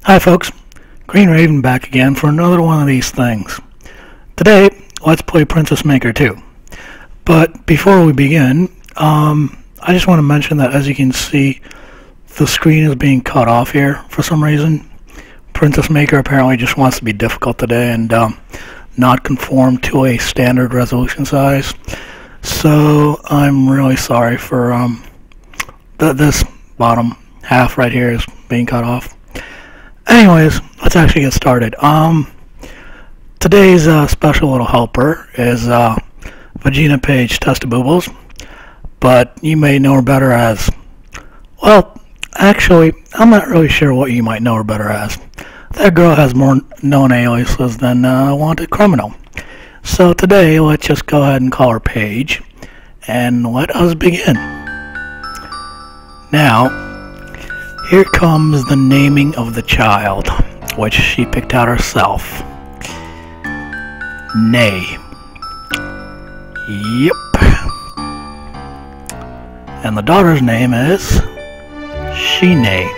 Hi folks, Green Raven back again for another one of these things. Today, let's play Princess Maker 2. But before we begin, I just want to mention that as you can see, the screen is being cut off here for some reason. Princess Maker apparently just wants to be difficult today and not conform to a standard resolution size. So I'm really sorry for this bottom half right here is being cut off. Anyways, let's actually get started. Today's special little helper is Vegena Paige Testiboobles, but you may know her better as, well, actually, I'm not really sure what you might know her better as. That girl has more known aliases than Wanted Criminal. So today, let's just go ahead and call her Paige, and let us begin. Now, here comes the naming of the child, which she picked out herself. Nay. Yep. And the daughter's name is Shenay.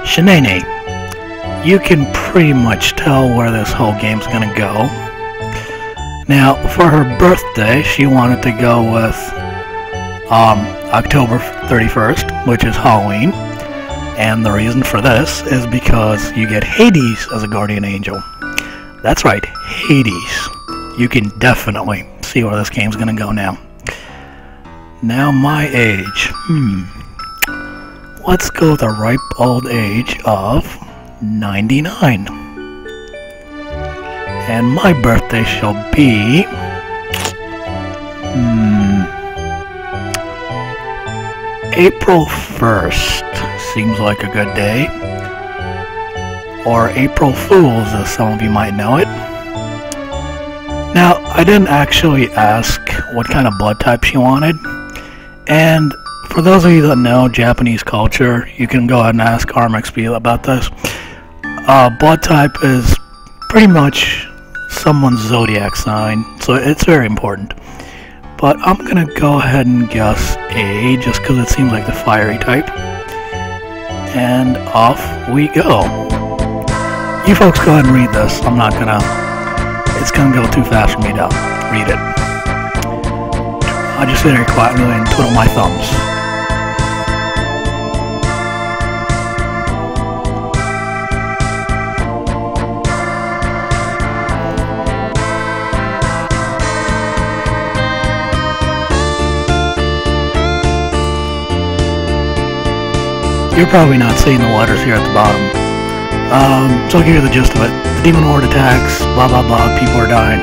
Shenay Nay. You can pretty much tell where this whole game's gonna go. Now, for her birthday, she wanted to go with October 31st, which is Halloween, and the reason for this is because you get Hades as a guardian angel. That's right, Hades. You can definitely see where this game's gonna go now. Now my age. Let's go with a ripe old age of 99. And my birthday shall be April 1st seems like a good day, or April Fools as some of you might know it. Now, I didn't actually ask what kind of blood type she wanted, and for those of you that know Japanese culture, you can go ahead and ask RMXB about this. Blood type is pretty much someone's zodiac sign, so it's very important. But I'm gonna go ahead and guess A, just because it seems like the fiery type. And off we go. You folks go ahead and read this. I'm not gonna, it's gonna go too fast for me to read it. I'll just sit here quietly and twiddle my thumbs. You're probably not seeing the letters here at the bottom. So I'll give you the gist of it. The demon horde attacks, blah blah blah, people are dying.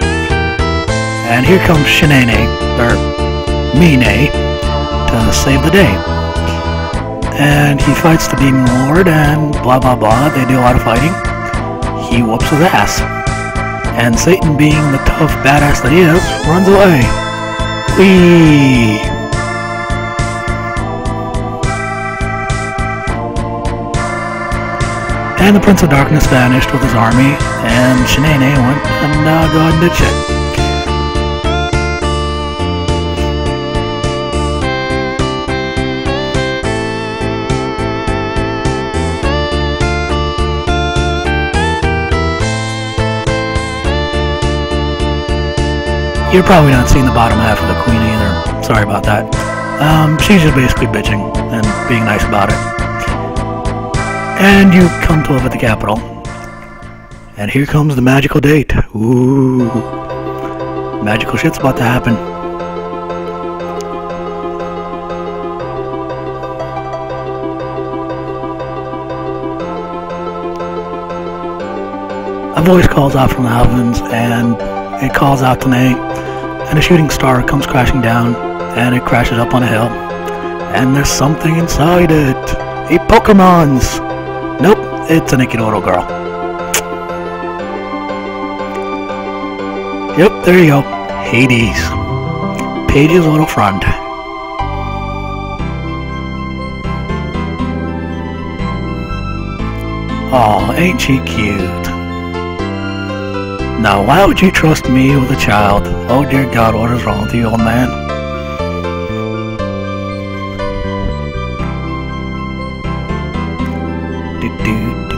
And here comes Shenay Nay, or Nay, to save the day. And he fights the demon lord and blah blah blah, they do a lot of fighting. He whoops his ass. And Satan, being the tough badass that he is, runs away. Whee! And the Prince of Darkness vanished with his army, and Shenay Nay went and go ahead and did shit. You're probably not seeing the bottom half of the queen either. Sorry about that. She's just basically bitching and being nice about it. And you come to live at the capital. And here comes the magical date. Ooh. Magical shit's about to happen. A voice calls out from the heavens, and it calls out to Nay, and a shooting star comes crashing down, and it crashes up on a hill. And there's something inside it. A Pokemon's! Nope, it's a naked little girl. Yep, there you go. Hades. Paige's little friend. Aw, ain't she cute? Now, why would you trust me with a child? Oh dear God, what is wrong with you, old man? do do do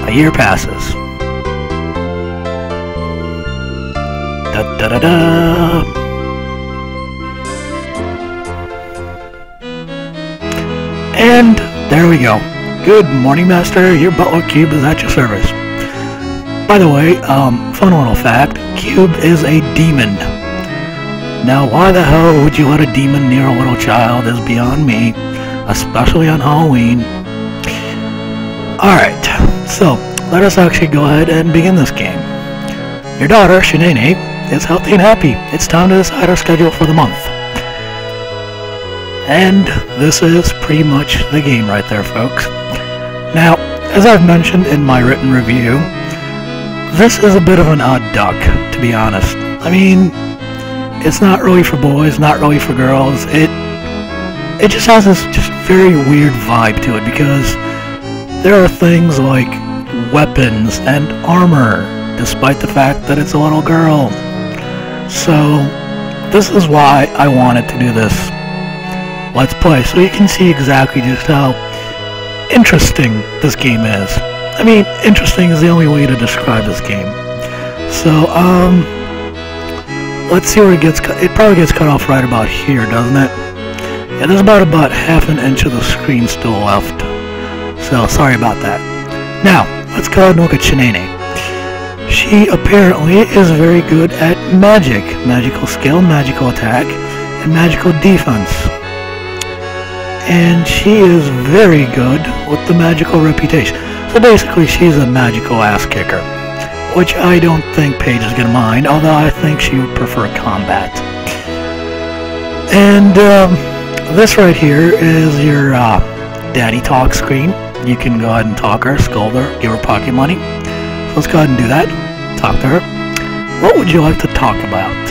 A year passes. Da da da da. And there we go. Good morning, Master. Your butler Cube is at your service. By the way, fun little fact, Cube is a demon. Now, why the hell would you let a demon near a little child is beyond me, especially on Halloween. Alright, so let us actually go ahead and begin this game. Your daughter, Shenay Nay, is healthy and happy. It's time to decide our schedule for the month. And this is pretty much the game right there, folks. Now, as I've mentioned in my written review, this is a bit of an odd duck, to be honest. I mean, it's not really for boys, not really for girls. It just has this just very weird vibe to it, because there are things like weapons and armor, despite the fact that it's a little girl. So, this is why I wanted to do this Let's Play, so you can see exactly just how interesting this game is. I mean, interesting is the only way to describe this game. So, let's see where it gets cut. It probably gets cut off right about here, doesn't it? Yeah, there's about half an inch of the screen still left. So, sorry about that. Now, let's go ahead and look at Shenay Nay. She apparently is very good at magic. Magical skill, magical attack, and magical defense. And she is very good with the magical reputation. So basically, she's a magical ass kicker, which I don't think Paige is going to mind, although I think she would prefer combat. And this right here is your daddy talk screen. You can go ahead and talk her, scold her, give her pocket money. So let's go ahead and do that. Talk to her. What would you like to talk about?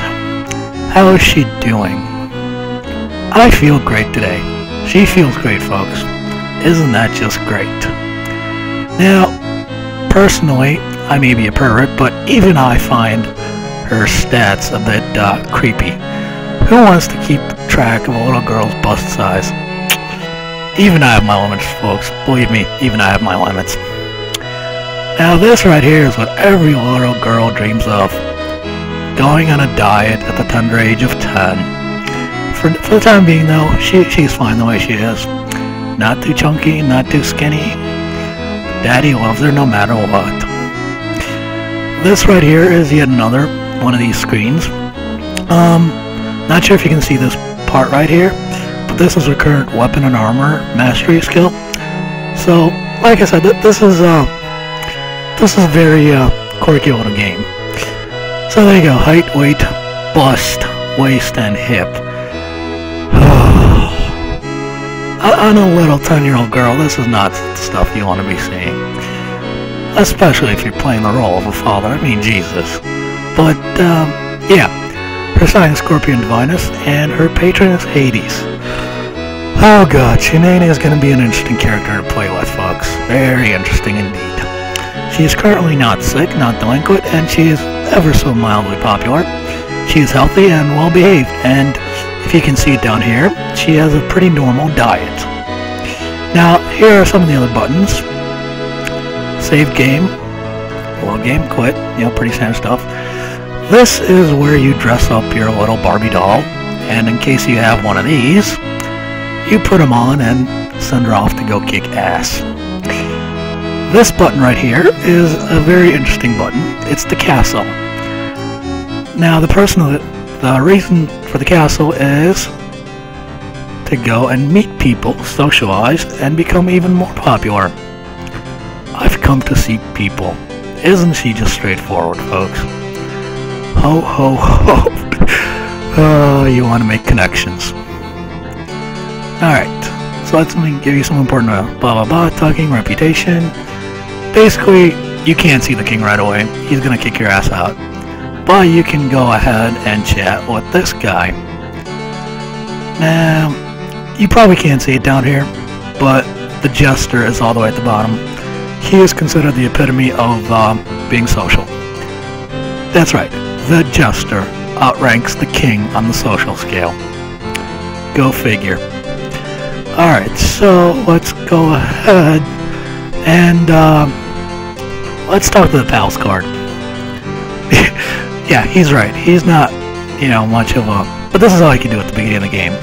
How is she doing? I feel great today. She feels great, folks. Isn't that just great? Now, personally, I may be a pervert, but even I find her stats a bit creepy. Who wants to keep track of a little girl's bust size? Even I have my limits, folks. Believe me, even I have my limits. Now, this right here is what every little girl dreams of. Going on a diet at the tender age of 10. For the time being, though, she's fine the way she is. Not too chunky, not too skinny. Daddy loves her no matter what. This right here is yet another one of these screens. Not sure if you can see this part right here, but this is her current weapon and armor mastery skill. So, like I said, this is a very quirky little game. So there you go, height, weight, bust, waist, and hip. On a little 10-year-old girl, this is not the stuff you want to be seeing. Especially if you're playing the role of a father. I mean, Jesus. But, yeah. Her sign is Scorpion Divinus, and her patron is Hades. Oh god, Shenay Nay is going to be an interesting character to play with, folks. Very interesting indeed. She is currently not sick, not delinquent, and she is ever so mildly popular. She is healthy and well-behaved, and if you can see it down here, she has a pretty normal diet. Now, here are some of the other buttons. Save game, load game, quit, pretty standard stuff. This is where you dress up your little Barbie doll, and in case you have one of these, you put them on and send her off to go kick ass. This button right here is a very interesting button. It's the castle. Now, the reason for the castle is to go and meet people, socialize, and become even more popular. I've come to seek people. Isn't she just straightforward, folks? Ho, ho, ho. Oh, you want to make connections. Alright, so let me give you some important blah blah blah, talking, reputation. Basically, you can't see the king right away. He's going to kick your ass out. But you can go ahead and chat with this guy. Now, you probably can't see it down here, but the jester is all the way at the bottom. He is considered the epitome of being social. That's right, the jester outranks the king on the social scale. Go figure. Alright, so let's go ahead and let's talk to the pals card. Yeah, he's right. He's not, much of a... But this is all he can do at the beginning of the game.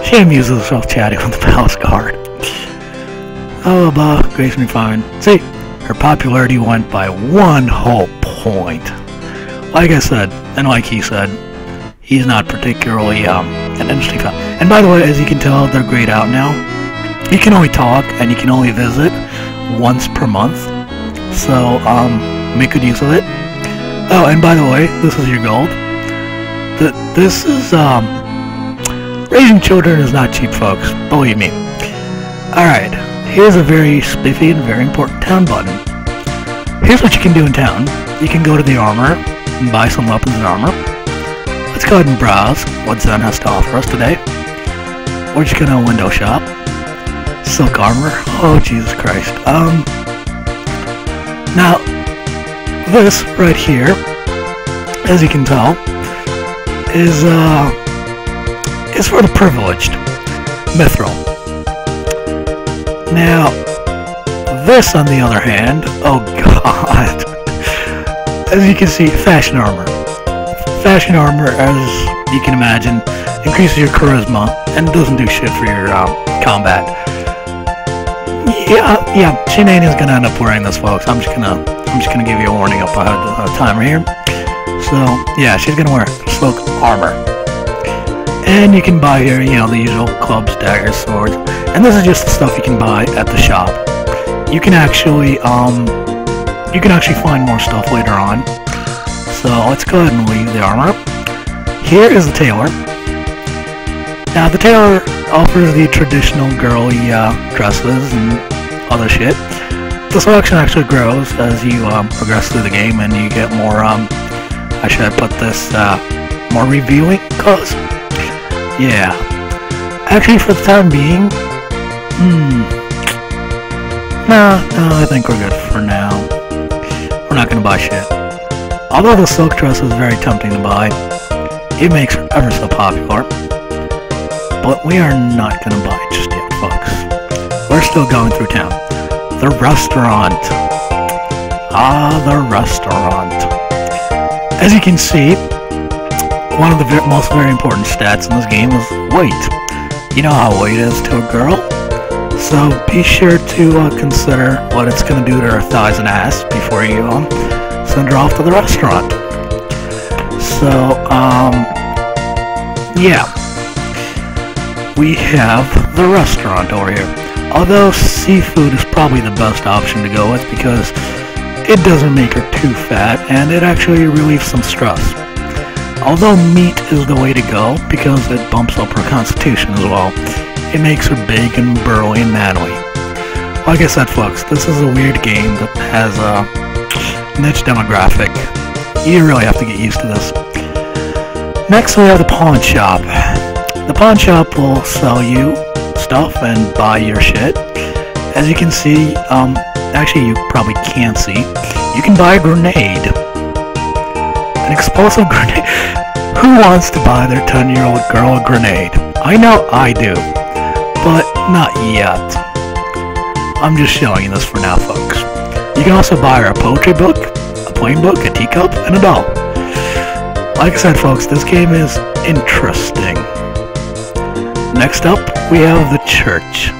She amuses herself chatting with the pals card. Oh, Grace and Fine. See, her popularity went by 1 whole point. Like I said, and like he said, he's not particularly an interesting fellow. And by the way, as you can tell, they're grayed out now. You can only talk and you can only visit once per month. So, make good use of it. Oh, and by the way, this is your gold. This is, raising children is not cheap, folks. Believe me. Alright, here's a very spiffy and very important town button. Here's what you can do in town. You can go to the armor and buy some weapons and armor. Let's go ahead and browse what Zen has to offer us today. We're just gonna window shop. Silk armor. Oh, Jesus Christ. Now, this right here, as you can tell, is for the privileged. Mithril. Now, this, on the other hand, oh god, as you can see, fashion armor. Fashion armor, as you can imagine, increases your charisma and doesn't do shit for your combat. Yeah, Shenay Nay is gonna end up wearing this, folks. I'm just gonna give you a warning up ahead of time right here. So yeah, she's gonna wear silk armor, and you can buy here, the usual clubs, daggers, swords, and this is just the stuff you can buy at the shop. You can actually find more stuff later on. So let's go ahead and leave the armor. Here is the tailor. Now the tailor offers the traditional girly dresses and other shit. The selection actually grows as you progress through the game and you get more, how should I put this, more reviewing clothes? Yeah. Actually, for the time being, no, I think we're good for now. We're not gonna buy shit. Although the silk dress is very tempting to buy, it makes her ever so popular. But we are not gonna buy it just yet, folks. We're still going through town. The restaurant. Ah, the restaurant. As you can see, one of the most very important stats in this game is weight. You know how weight is to a girl? So be sure to consider what it's going to do to her thighs and ass before you send her off to the restaurant. So, yeah. We have the restaurant over here. Although seafood is probably the best option to go with because it doesn't make her too fat and it actually relieves some stress. Although meat is the way to go because it bumps up her constitution as well. It makes her big and burly and manly. Like I said, folks, this is a weird game that has a niche demographic. You really have to get used to this. Next we have the pawn shop. The pawn shop will sell you stuff and buy your shit. As you can see, actually you probably can't see, you can buy a grenade. An explosive grenade. Who wants to buy their 10-year-old girl a grenade? I know I do, but not yet. I'm just showing you this for now, folks. You can also buy her a poetry book, a plain book, a teacup, and a doll. Like I said, folks, this game is interesting. Next up, we have the church.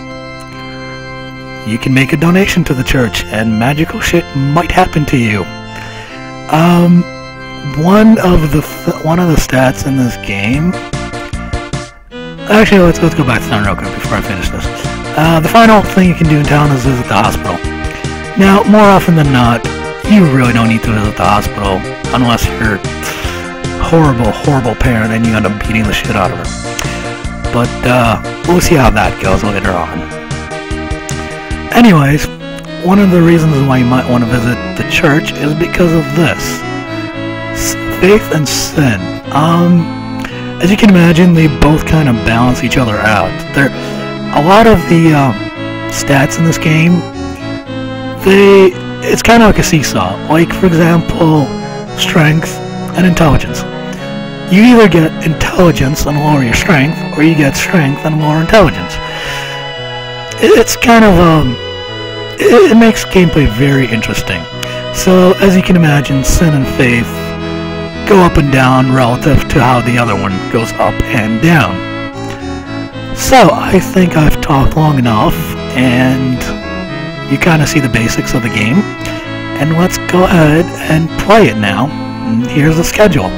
You can make a donation to the church, and magical shit might happen to you. One of the stats in this game. Actually, let's go back to town real quick before I finish this. The final thing you can do in town is visit the hospital. Now, more often than not, you really don't need to visit the hospital unless you're a horrible parent and you end up beating the shit out of her. But we'll see how that goes later on. Anyways, one of the reasons why you might want to visit the church is because of this. Faith and sin. As you can imagine, they both kind of balance each other out. A lot of the stats in this game, it's kind of like a seesaw. Like, for example, strength and intelligence. You either get intelligence and lower your strength, or you get strength and lower intelligence. it's kind of it makes gameplay very interesting. So as you can imagine, Sin and Faith go up and down relative to how the other one goes up and down. So I think I've talked long enough, and you kind of see the basics of the game. And let's go ahead and play it now. And here's the schedule.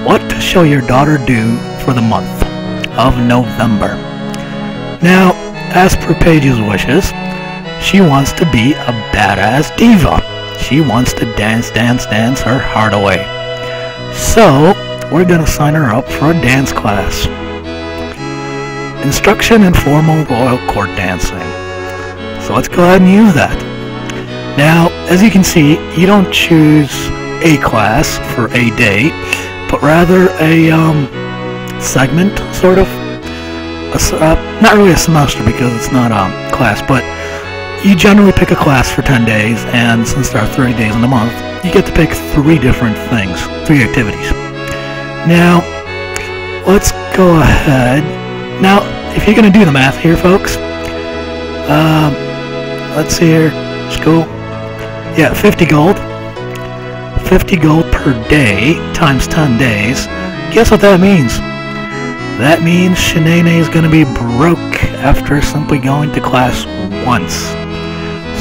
What shall your daughter do for the month of November? Now, as per Paige's wishes, she wants to be a badass diva. She wants to dance her heart away. So, we're gonna sign her up for a dance class. Instruction in formal royal court dancing. So let's go ahead and use that. Now, as you can see, you don't choose a class for a day, but rather a segment, sort of. Not really a semester because it's not a class, but you generally pick a class for 10 days, and since there are 30 days in the month, you get to pick 3 different things, 3 activities. Now, let's go ahead. Now, if you're going to do the math here, folks, let's see here, school, yeah, 50 gold. 50 gold per day times 10 days. Guess what that means? That means Shenay Nay is going to be broke after simply going to class once.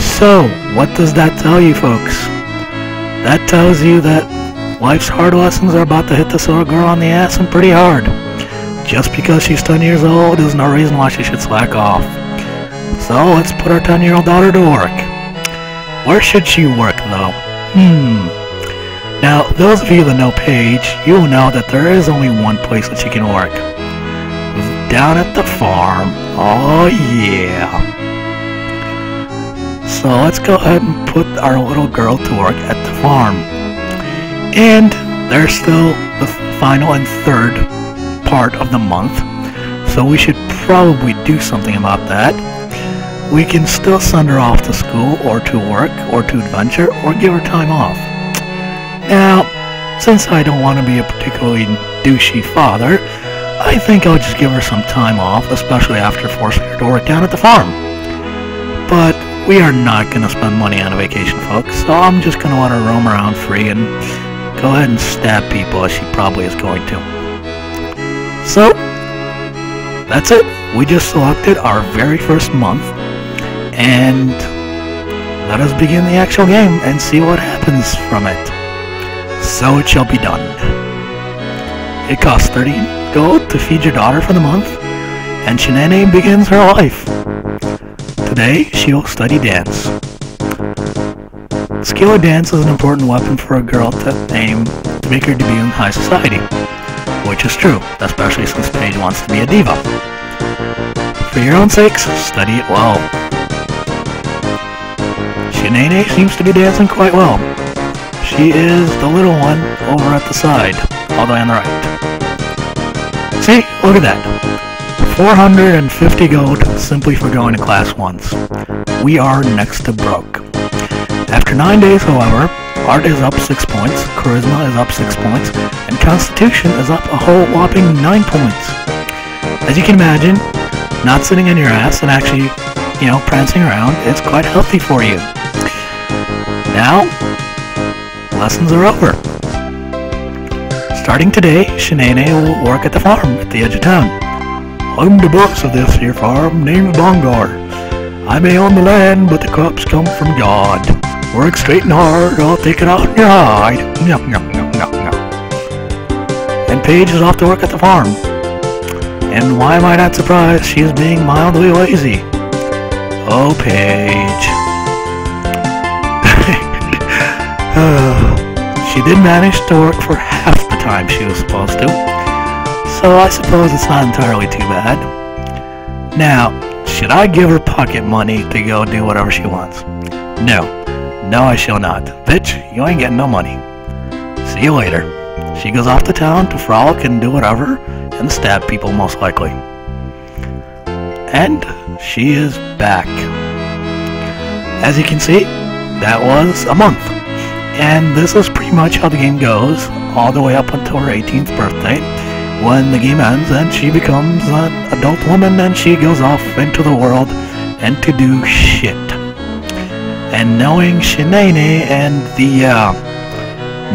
So, what does that tell you, folks? That tells you that life's hard lessons are about to hit this little girl on the ass and pretty hard. Just because she's 10 years old is no reason why she should slack off. So, let's put our 10-year-old daughter to work. Where should she work, though? Now, those of you that know Paige, you'll know that there is only one place that she can work. Down at the farm. Oh, yeah. So, let's go ahead and put our little girl to work at the farm. And there's still the final and third part of the month, so we should probably do something about that. We can still send her off to school, or to work, or to adventure, or give her time off. Now, since I don't want to be a particularly douchey father, I think I'll just give her some time off, especially after forcing her to work down at the farm. But we are not going to spend money on a vacation, folks, so I'm just going to let her roam around free and go ahead and stab people, as she probably is going to. So, that's it. We just selected our very first month, and let us begin the actual game and see what happens from it. So it shall be done. It costs 30 gold to feed your daughter for the month, and Shenay Nay begins her life. Today, she will study dance. Skill of dance is an important weapon for a girl to aim to make her debut in high society, which is true, especially since Paige wants to be a diva. For your own sakes, study it well. Shenay Nay seems to be dancing quite well. She is the little one over at the side, all the way on the right. See, look at that. 450 gold simply for going to class once. We are next to broke. After 9 days, however, Art is up 6 points, Charisma is up 6 points, and Constitution is up a whole whopping 9 points. As you can imagine, not sitting on your ass and actually, prancing around is quite healthy for you. Now, lessons are over. Starting today, Shenay Nay will work at the farm at the edge of town. I'm the boss of this here farm, named Bongar. I may own the land, but the crops come from God. Work straight and hard, I'll take it out in your hide. Nyuk, nyuk, nyuk, nyuk, nyuk. And Paige is off to work at the farm. And why am I not surprised? She is being mildly lazy. Oh, Paige. She did manage to work for half the time she was supposed to, so I suppose it's not entirely too bad. Now, should I give her pocket money to go do whatever she wants? No, I shall not. Bitch, you ain't getting no money. See you later. She goes off to town to frolic and do whatever, and stab people most likely. And she is back. As you can see, that was a month. And this is pretty much how the game goes, all the way up until her 18th birthday, when the game ends and she becomes an adult woman and she goes off into the world and to do shit. And knowing Shenay Nay and the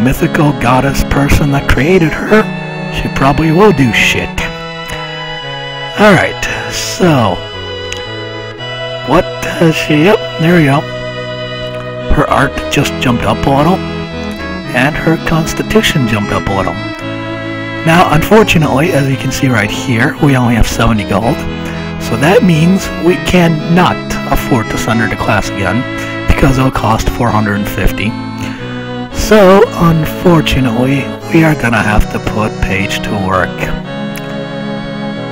mythical goddess person that created her, she probably will do shit. Alright, so what has she? Yep, there we go. Her art just jumped up a little, and her constitution jumped up a little. Now, unfortunately, as you can see right here, we only have 70 gold, so that means we cannot afford to send her to class again, because it'll cost 450. So, unfortunately, we are gonna have to put Paige to work.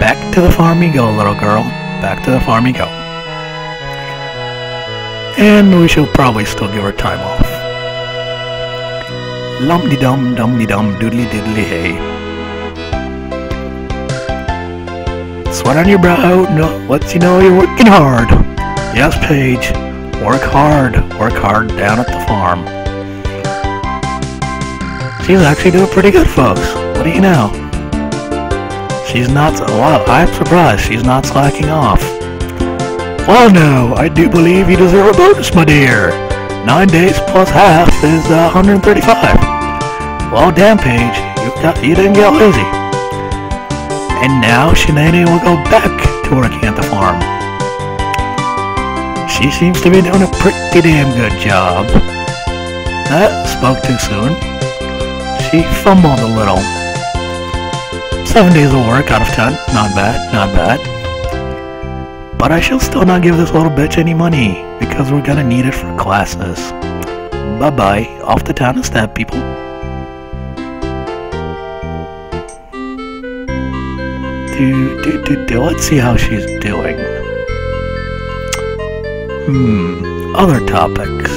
Back to the farm you go, little girl. Back to the farm you go. And we shall probably still give her time off. Lum-de-dum, dum-de-dum, doodly-diddly hey. Sweat on your brow, no, lets you know you're working hard. Yes, Paige, work hard down at the farm. She's actually doing pretty good, folks. What do you know? She's not, well, I'm surprised she's not slacking off. Well, no, I do believe you deserve a bonus, my dear. 9 days plus half is 135. Well, damn, Paige, you didn't get lazy. And now Shenay Nay will go back to working at the farm. She seems to be doing a pretty damn good job. That spoke too soon. She fumbled a little. 7 days of work out of 10. Not bad, not bad. But I shall still not give this little bitch any money, because we're gonna need it for classes. Bye-bye. Off to town instead, people. Let's see how she's doing. Other topics.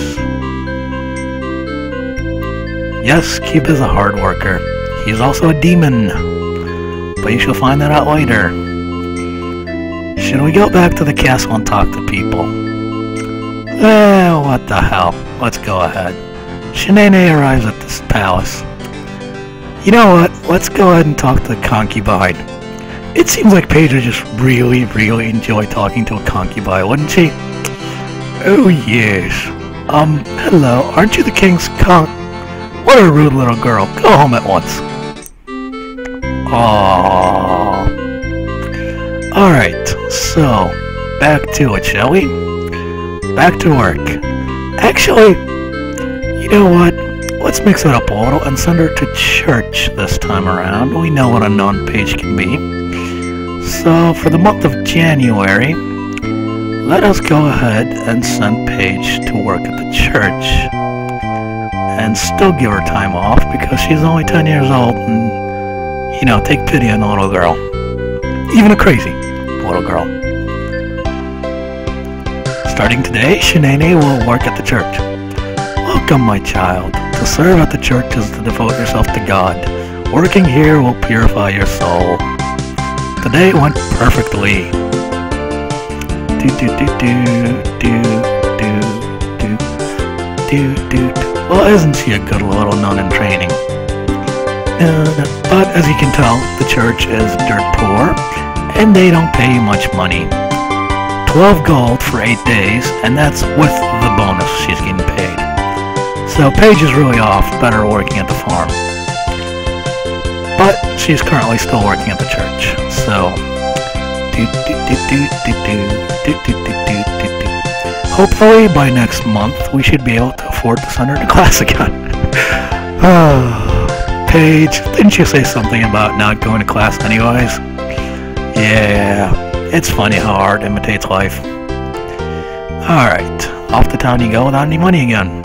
Yes, Cube is a hard worker. He's also a demon. But you shall find that out later. Should we go back to the castle and talk to people? What the hell. Let's go ahead. Shenay Nay arrives at this palace. You know what? Let's go ahead and talk to the concubine. It seems like Paige would just really enjoy talking to a concubine, wouldn't she? Oh yes. Hello, aren't you the king's What a rude little girl. Go home at once. Aww. Alright, so, back to it, shall we? Back to work. Actually, you know what? Let's mix it up a little and send her to church this time around. We know what a non-Paige can be. So, for the month of January, let us go ahead and send Paige to work at the church. And still give her time off because she's only 10 years old and, you know, take pity on a little girl. Even a crazy little girl. Starting today, Shenay Nay will work at the church. Welcome, my child. To serve at the church is to devote yourself to God. Working here will purify your soul. Today went perfectly. Well, isn't she a good little nun in training? But as you can tell, the church is dirt poor, and they don't pay you much money. 12 gold for 8 days, and that's with the bonus she's getting paid. So Paige is really off, better working at the farm. But she's currently still working at the church, so... Hopefully by next month we should be able to afford to send her to class again. Paige, didn't you say something about not going to class anyways? Yeah, it's funny how art imitates life. Alright, off to town you go without any money again.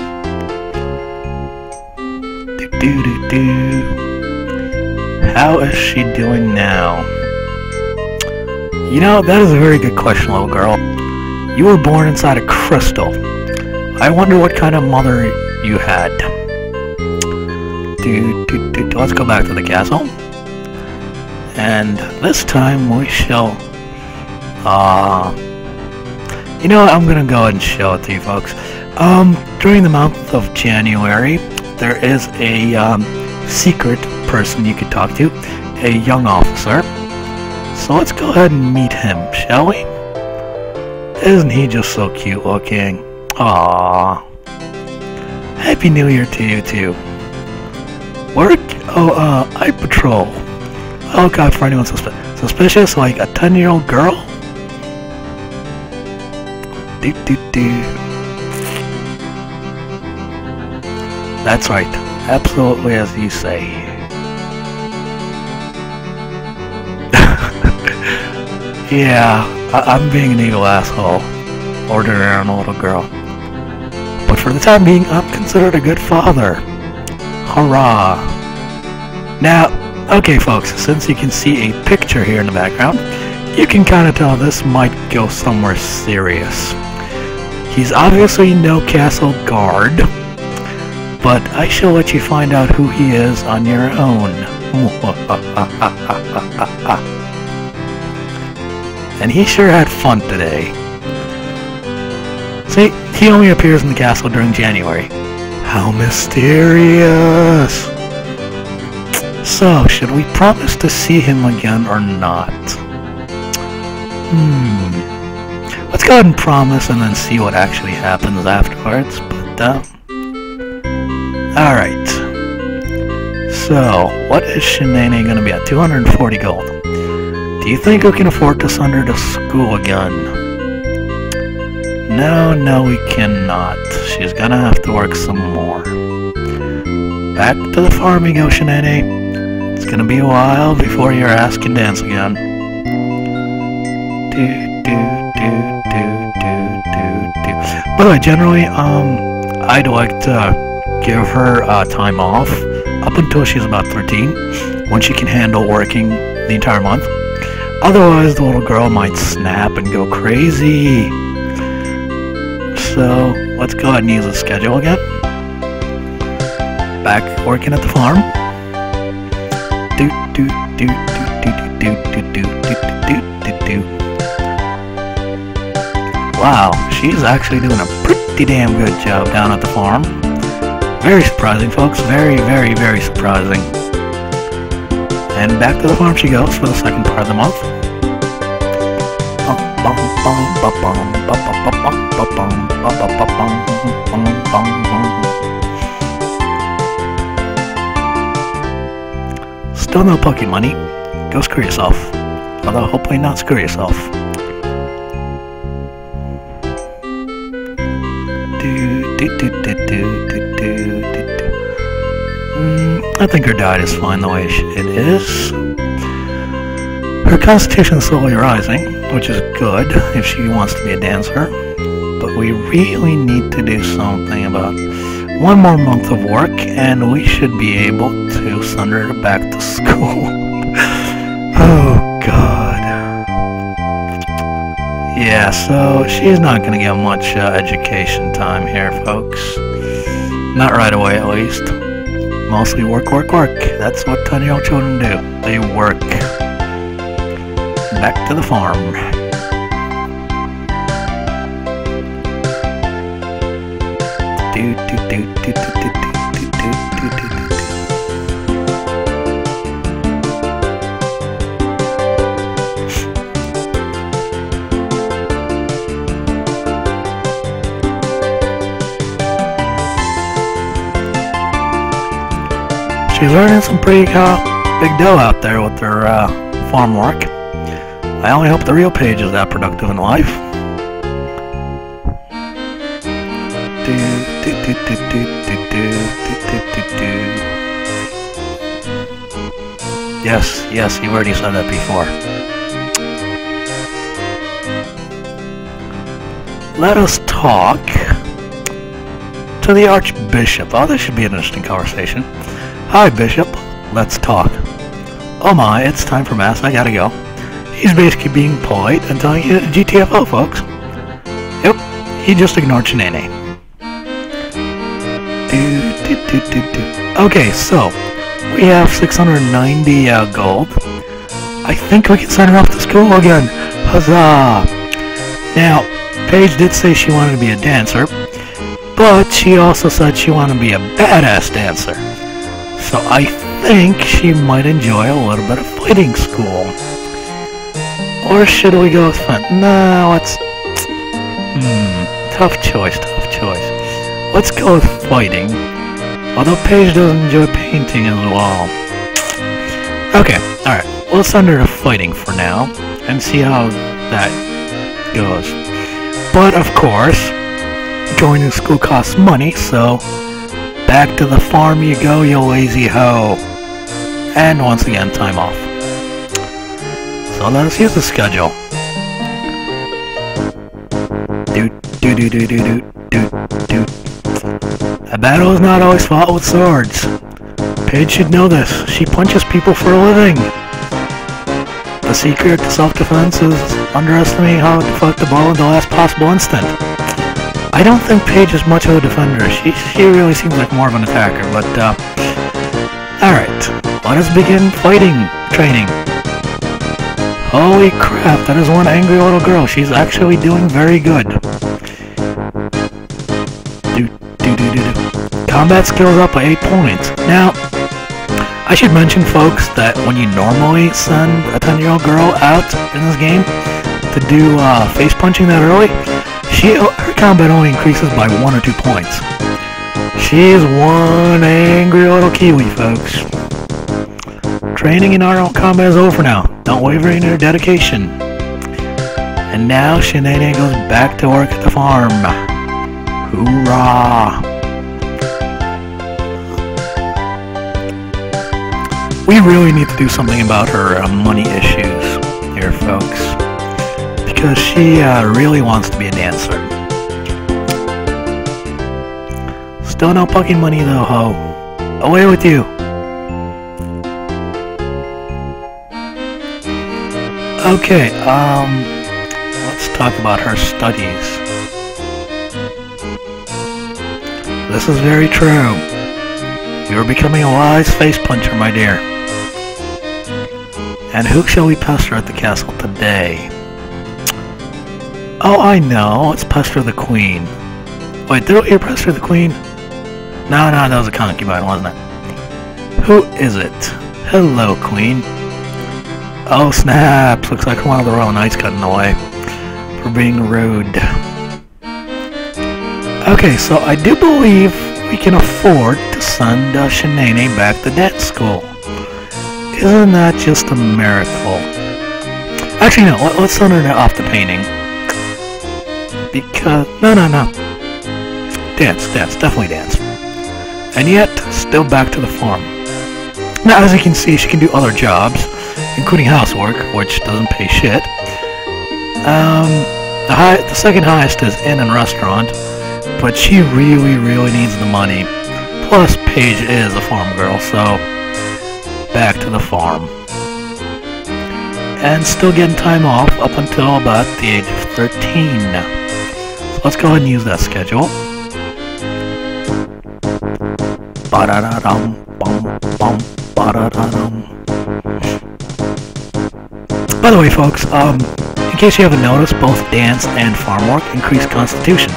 How is she doing now? You know, that is a very good question, little girl. You were born inside a crystal. I wonder what kind of mother you had. Let's go back to the castle. And this time we shall... you know what, I'm gonna go ahead and show it to you folks. During the month of January, there is a secret person you could talk to. A young officer. So let's go ahead and meet him, shall we? Isn't he just so cute looking? Aww. Happy New Year to you too. Work? Oh, I patrol. Oh god, for anyone suspicious, like a 10-year-old girl? That's right. Absolutely as you say. Yeah, I'm being an evil asshole. Ordering on a little girl. But for the time being, I'm considered a good father. Hurrah! Now, okay folks, since you can see a picture here in the background, you can kind of tell this might go somewhere serious. He's obviously no castle guard, but I shall let you find out who he is on your own. And he sure had fun today. See, he only appears in the castle during January. How mysterious! So, should we promise to see him again or not? Let's go ahead and promise and then see what actually happens afterwards, but, alright. So, what is Shenay Nay gonna be at? 240 gold. Do you think we can afford to send her to school again? No, we cannot. She's gonna have to work some more. Back to the farm you go, Shenay Nay. It's gonna be a while before your ass can dance again. By the way, generally, I'd like to give her time off up until she's about 13, when she can handle working the entire month. Otherwise, the little girl might snap and go crazy. So, let's go ahead and use the schedule again. Back working at the farm. Wow, she's actually doing a pretty damn good job down at the farm. Very surprising, folks. Very, very, very surprising. And back to the farm she goes for the second part of the month. Still no Poke money. Go screw yourself. Although hopefully not screw yourself. I think her diet is fine the way it is. Her constitution is slowly rising, which is good if she wants to be a dancer. But we really need to do something about one more month of work, and we should be able to send her back to school. Oh, God. Yeah, so she's not going to get much education time here, folks. Not right away, at least. Mostly work, work, work. That's what 10-year-old children do. They work. Back to the farm. She's earning some pretty big dough out there with her farm work. I only hope the real Paige is that productive in life. Yes, you already said that before. Let us talk to the Archbishop. Oh, this should be an interesting conversation. Hi, Bishop. Let's talk. Oh my, it's time for Mass. I gotta go. He's basically being polite and telling you GTFO, folks. Yep, he just ignored Shenay Nay. Okay, so we have 690 gold. I think we can send her off to school again. Huzzah! Now, Paige did say she wanted to be a dancer, but she also said she wanted to be a badass dancer. So I think she might enjoy a little bit of fighting school. Or should we go with fun? No, Tough choice, tough choice. Let's go with fighting. Although Paige does enjoy painting as well. Okay, alright. We'll send her to fighting for now and see how that goes. But of course, going to school costs money, so back to the farm you go, you lazy hoe. And once again, time off. So let us use the schedule. A battle is not always fought with swords. Paige should know this. She punches people for a living. The secret to self-defense is underestimating how to deflect the blow in the last possible instant. I don't think Paige is much of a defender. She really seems like more of an attacker, but alright. Let us begin fighting training. Holy crap, that is one angry little girl. She's actually doing very good. Combat skills up by 8 points. Now, I should mention, folks, that when you normally send a 10-year-old girl out in this game to do face punching that early, her combat only increases by 1 or 2 points. She is one angry little Kiwi, folks. Training in our own combat is over now. Don't waver in your dedication. And now Shenay Nay goes back to work at the farm. Hoorah! We really need to do something about her money issues here, folks, because she really wants to be a dancer. Still no fucking money though, ho. Away with you. Okay, let's talk about her studies. This is very true. You're becoming a wise face puncher, my dear. And who shall we pester at the castle today? Oh, I know. Let's pester the queen. Wait, did you pester the queen? No, that was a concubine, wasn't it? Who is it? Hello, queen. Oh, snaps. Looks like one of the royal knights got in the way for being rude. Okay, so I do believe we can afford to send Shenay Nay back to dance school. Isn't that just a miracle? Actually, no. Let's send her off to painting. Because no. Dance, definitely dance. And yet, still back to the farm. Now, as you can see, she can do other jobs, including housework, which doesn't pay shit. The second highest is inn and restaurant, but she really needs the money. Plus, Paige is a farm girl, so back to the farm. And still getting time off up until about the age of 13. So let's go ahead and use that schedule. By the way, folks, in case you haven't noticed, both dance and farm work increase constitution.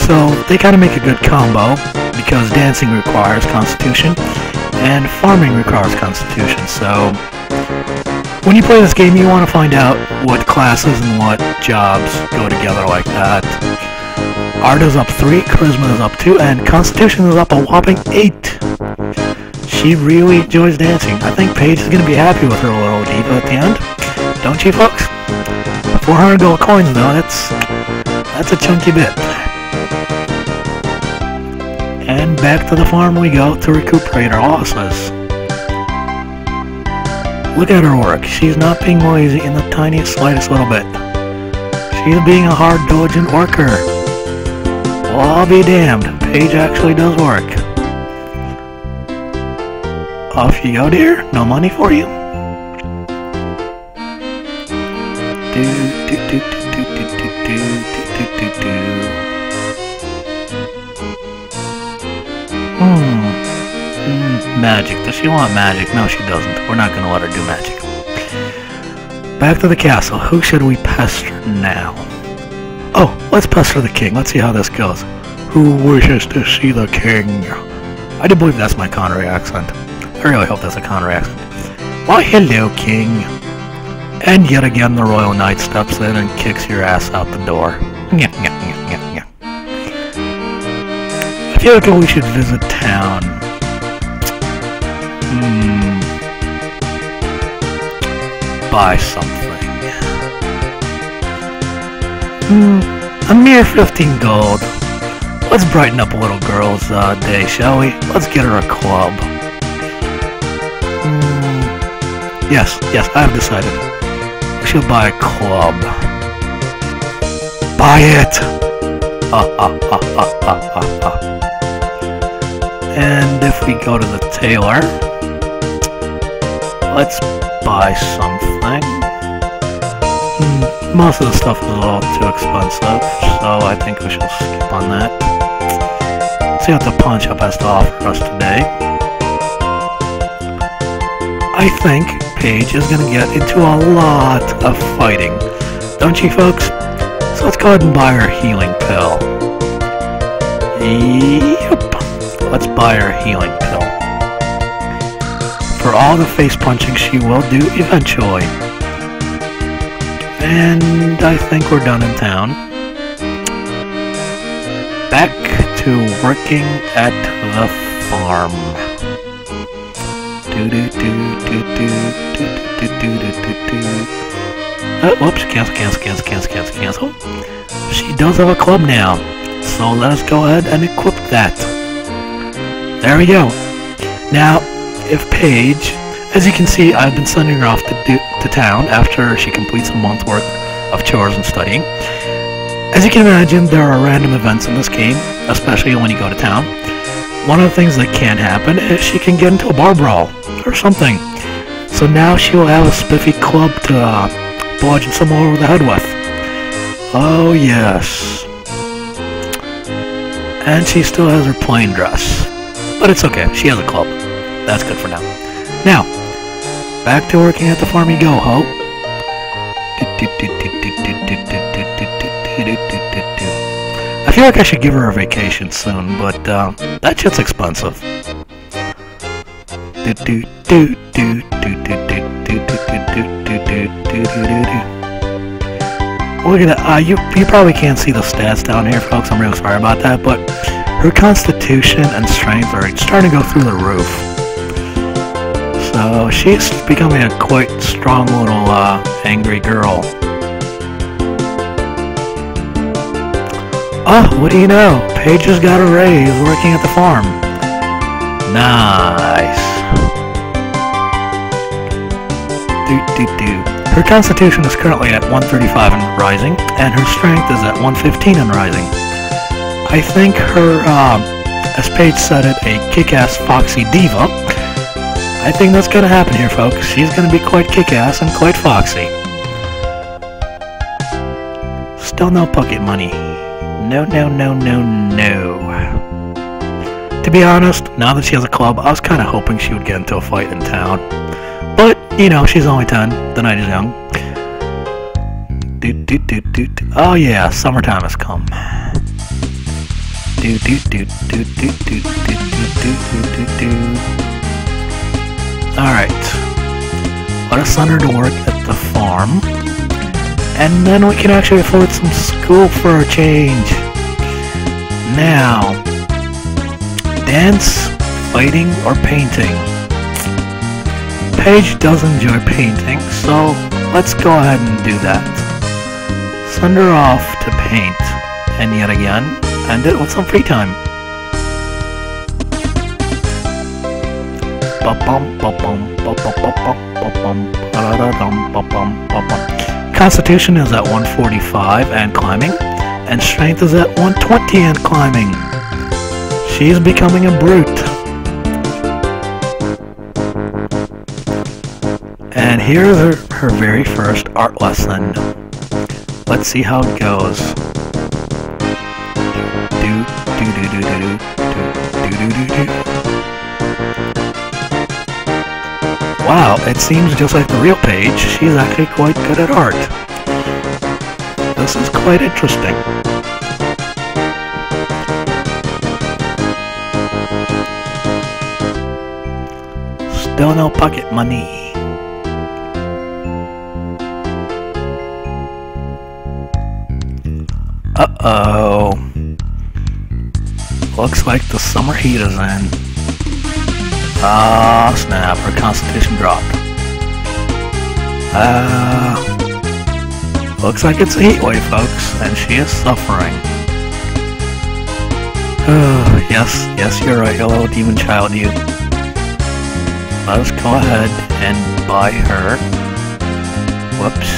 So they kind of make a good combo, because dancing requires constitution and farming requires constitution. So when you play this game, you want to find out what classes and what jobs go together like that. Art is up 3, Charisma is up 2, and Constitution is up a whopping 8. She really enjoys dancing. I think Paige is going to be happy with her little Diva at the end. Don't you, folks? 400 gold coins, though, that's a chunky bit. And back to the farm we go to recuperate our losses. Look at her work. She's not being lazy in the tiniest, slightest little bit. She's being a hard, diligent worker. Well, I'll be damned. Paige actually does work. Off you go, dear. No money for you. Magic. Does she want magic? No, she doesn't. We're not going to let her do magic. Back to the castle. Who should we pester now? Oh, let's pester the king. Let's see how this goes. Who wishes to see the king? I do believe that's my Connery accent. I really hope that's a Connery accent. Why, hello, king. And yet again, the royal knight steps in and kicks your ass out the door. feel like we should visit town. Buy something. A mere 15 gold. Let's brighten up a little girl's day, shall we? Let's get her a club. Yes, I have decided. We should buy a club. Buy it! And if we go to the tailor, let's buy something. Most of the stuff is a little too expensive, so I think we should skip on that. Let's see what the pawn shop has to offer us today. I think Paige is going to get into a lot of fighting, don't you folks? So let's go ahead and buy her a healing pill. Yep, let's buy her a healing pill. For all the face punching she will do eventually. And I think we're done in town. Back to working at the farm. Whoops, cancel. She does have a club now, so let us go ahead and equip that. There we go. Now, if Paige, as you can see, I've been sending her off to town after she completes a month's worth of chores and studying. As you can imagine, there are random events in this game, especially when you go to town. One of the things that can happen is she can get into a bar brawl or something. So now she will have a spiffy club to bludgeon someone over the head with. Oh yes. And she still has her plain dress. But it's okay, she has a club. That's good for now. Now, back to working at the farm you go, ho. I feel like I should give her a vacation soon, but that shit's expensive. Look at that. You probably can't see the stats down here, folks. I'm real sorry about that, but her constitution and strength are starting to go through the roof. So she's becoming a quite strong little angry girl. Oh, what do you know? Paige just got a raise working at the farm. Nice. Her constitution is currently at 135 and rising, and her strength is at 115 and rising. I think her, as Paige said it, a kick-ass foxy diva. I think that's gonna happen here, folks. She's gonna be quite kick-ass and quite foxy. Still no pocket money. No. To be honest, now that she has a club, I was kind of hoping she would get into a fight in town. But, you know, she's only 10. The night is young. Oh yeah, summertime has come. Alright. Let us send her to work at the farm. And then we can actually afford some school for a change. Now, dance, fighting, or painting. Paige does enjoy painting, so let's go ahead and do that. Send her off to paint, and yet again, end it with some free time. Constitution is at 145 and climbing, and strength is at 120 and climbing. She's becoming a brute. And here's her very first art lesson. Let's see how it goes. Wow, it seems just like the real Paige. She's actually quite good at art. This is quite interesting. Still no pocket money. Uh-oh. Looks like the summer heat is in. Ah, snap, her constitution dropped. Looks like it's a heat wave, folks, and she is suffering. Yes, you're right, hello, demon child, you. Let us go ahead and buy her. Whoops.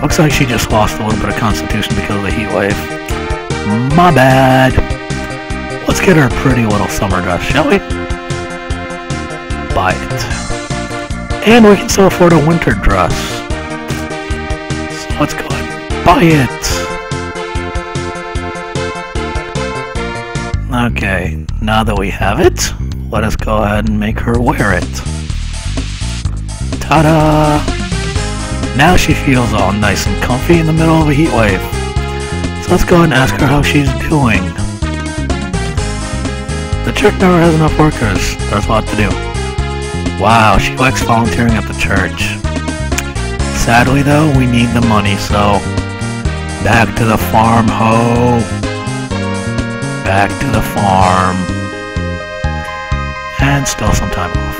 Looks like she just lost a little bit of constitution because of the heat wave. My bad. Let's get her a pretty little summer dress, shall we? Buy it. And we can still afford a winter dress. So let's go ahead and buy it. Okay, now that we have it, let us go ahead and make her wear it. Ta-da! Now she feels all nice and comfy in the middle of a heat wave. So let's go ahead and ask her how she's doing. The church never has enough workers. There's a lot to do. Wow, she likes volunteering at the church. Sadly though, we need the money, so back to the farm, ho! Back to the farm. And still some time off.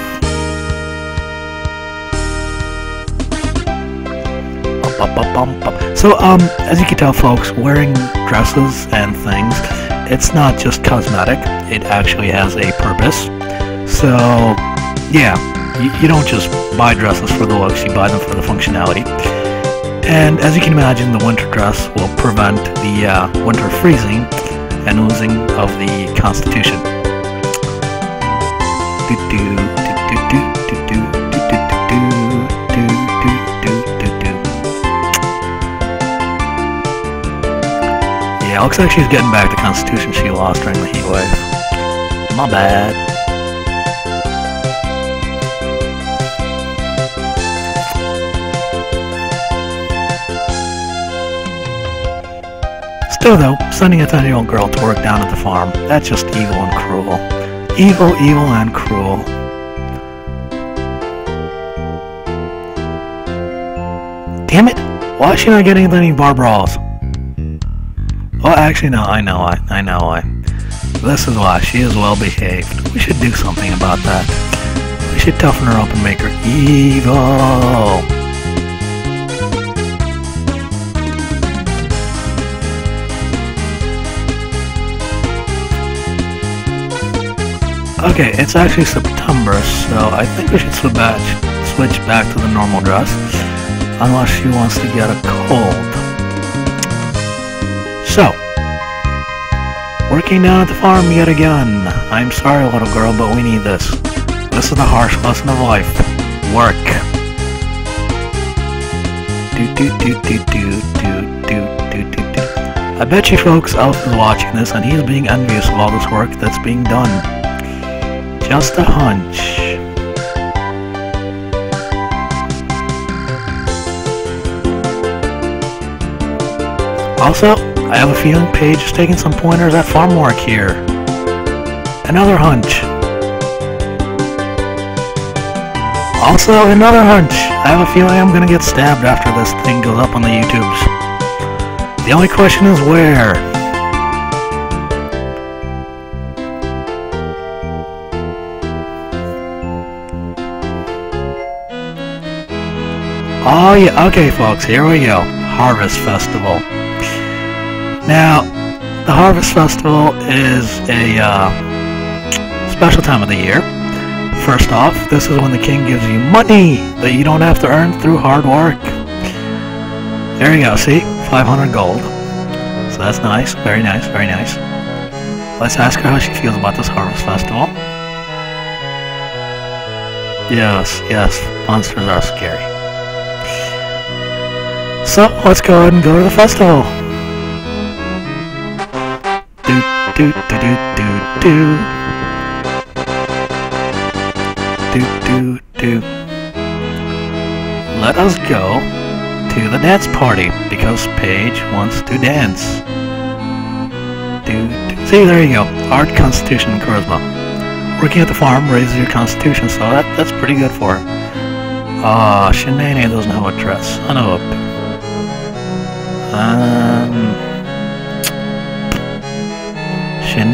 So, as you can tell, folks, wearing dresses and things, it's not just cosmetic, it actually has a purpose. So, yeah, you don't just buy dresses for the looks, you buy them for the functionality. And as you can imagine, the winter dress will prevent the winter freezing and losing of the constitution. Yeah, looks like she's getting back the constitution she lost during the heat wave. My bad. Still though, sending a 10-year-old girl to work down at the farm, that's just evil and cruel. Evil, evil, and cruel. Damn it! Why is she not getting any bar brawls? Oh, actually no, I know why. This is why, she is well behaved. We should do something about that. We should toughen her up and make her evil. Okay, it's actually September, so I think we should switch back to the normal dress, unless she wants to get a cold. So, working down at the farm yet again. I'm sorry, little girl, but we need this. This is the harsh lesson of life. Work. I bet you folks Elf is watching this and he's being envious of all this work that's being done. Just a hunch. Also, I have a feeling Paige is taking some pointers at farm work here. Another hunch. Also, another hunch. I have a feeling I'm gonna get stabbed after this thing goes up on the YouTubes. The only question is where. Oh yeah, okay folks, here we go. Harvest Festival. Now, the Harvest Festival is a special time of the year. First off, this is when the king gives you money that you don't have to earn through hard work. There you go, see? 500 gold. So that's nice, very nice, very nice. Let's ask her how she feels about this Harvest Festival. Yes, monsters are scary. So, let's go ahead and go to the festival. Let us go to the dance party because Paige wants to dance. See, there you go. Art, Constitution, and Charisma. Working at the farm raises your Constitution, so that's pretty good for her. Ah, Shenay Nay doesn't have a dress. I know.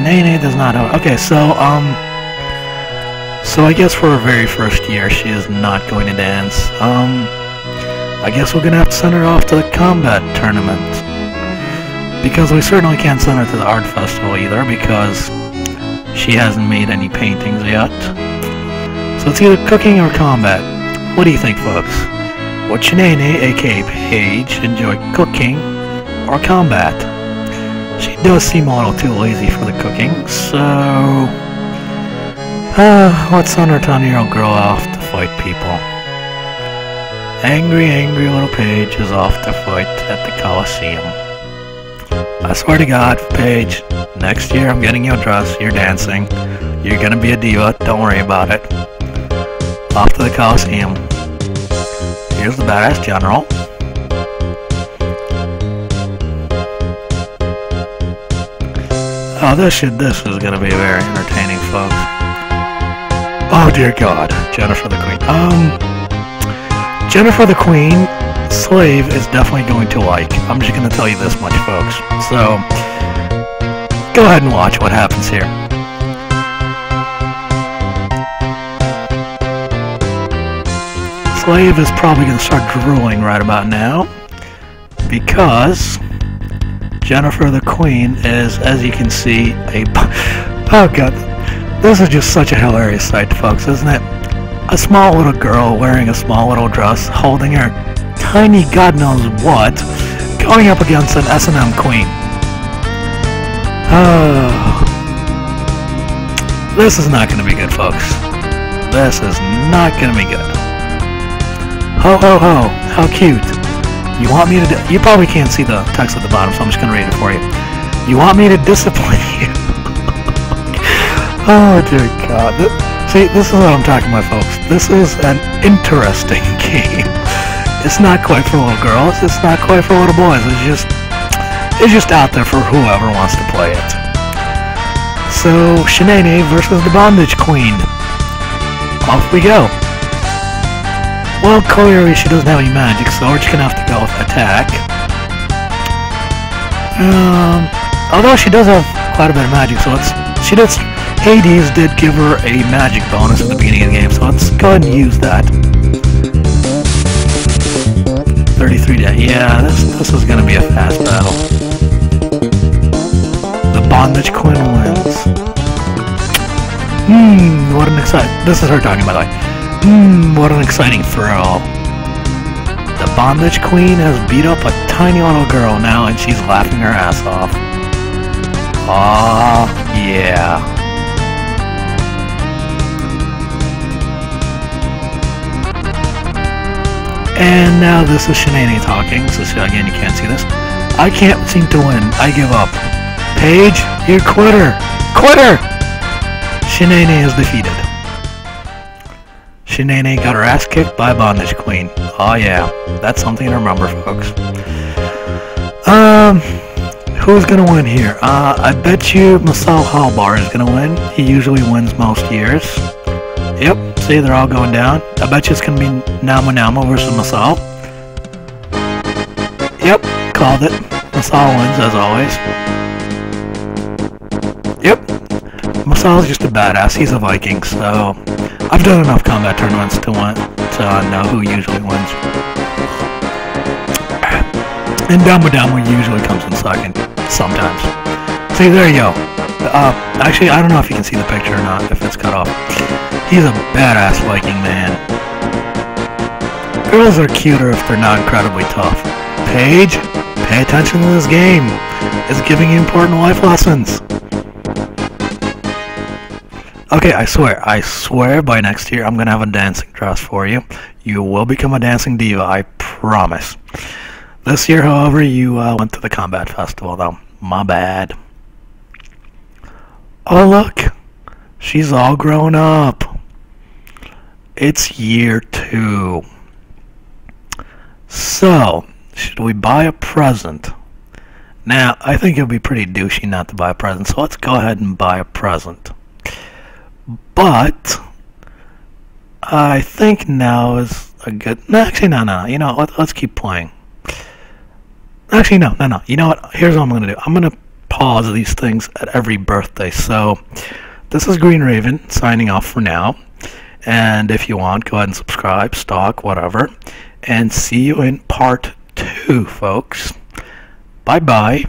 Shenay Nay does not have... Okay, so I guess for her very first year, she is not going to dance. I guess we're gonna have to send her off to the combat tournament. Because we certainly can't send her to the art festival either, because she hasn't made any paintings yet. So it's either cooking or combat. What do you think, folks? Would Shenay Nay, aka Paige, enjoy cooking or combat? She does seem a little too lazy for the cooking, so... let's send our 10-year-old girl off to fight people. Angry, angry little Paige is off to fight at the Coliseum. I swear to God, Paige, next year I'm getting you a dress, you're dancing, you're gonna be a diva, don't worry about it. Off to the Coliseum. Here's the badass general. Oh, this is gonna be very entertaining, folks. Oh dear God, Jennifer the Queen. Jennifer the Queen, Slave is definitely going to like. I'm just gonna tell you this much, folks. So, go ahead and watch what happens here. Slave is probably gonna start drooling right about now, because Jennifer the Queen is, as you can see, a... Oh God, this is just such a hilarious sight, folks, isn't it? A small little girl wearing a small little dress, holding her tiny God knows what, going up against an S&M queen. This is not going to be good, folks. This is not going to be good. Ho ho ho, how cute. You want me to... You probably can't see the text at the bottom, so I'm just going to read it for you. You want me to discipline you? Oh dear God. See, this is what I'm talking about, folks. This is an interesting game. It's not quite for little girls. It's not quite for little boys. It's just out there for whoever wants to play it. So, Shenay Nay versus the Bondage Queen. Off we go. Well, clearly she doesn't have any magic, so we're just gonna have to go with attack. Although she does have quite a bit of magic, so Hades did give her a magic bonus at the beginning of the game, so let's go ahead and use that. 33 damage. Yeah, this is gonna be a fast battle. The Bondage Queen wins. What an exciting... This is her talking, by the way. What an exciting thrill. The Bondage Queen has beat up a tiny little girl now, and she's laughing her ass off. Aw, yeah. And now this is Shenay Nay talking, so again, you can't see this. I can't seem to win. I give up. Paige, you're quitter. Quitter! Shenay Nay is defeated. Shenay Nay got her ass kicked by Bondage Queen. Oh yeah, that's something to remember, folks. Who's gonna win here? I bet you Masal Halbar is gonna win. He usually wins most years. Yep, see, they're all going down. I bet you it's going to be Nama Nama versus Masal. Yep, called it. Masal wins, as always. Yep, Masal's just a badass. He's a Viking, so... I've done enough combat tournaments to know who usually wins. And Dama Dama usually comes in second, sometimes. See, there you go. Actually, I don't know if you can see the picture or not, if it's cut off. He's a badass Viking man. Girls are cuter if they're not incredibly tough. Paige, pay attention to this game. It's giving you important life lessons. Okay, I swear by next year I'm gonna have a dancing dress for you. You will become a dancing diva, I promise. This year, however, you went to the combat festival, though. My bad. Oh, look. She's all grown up. It's year 2. So, should we buy a present? Now, I think it would be pretty douchey not to buy a present, so let's go ahead and buy a present. But, I think now is a good... No, actually, no. You know, let's keep playing. Actually, no. You know what? Here's what I'm going to do. I'm going to pause these things at every birthday. So this is Green Raven signing off for now. And if you want, go ahead and subscribe, stalk, whatever. And see you in part 2, folks. Bye-bye.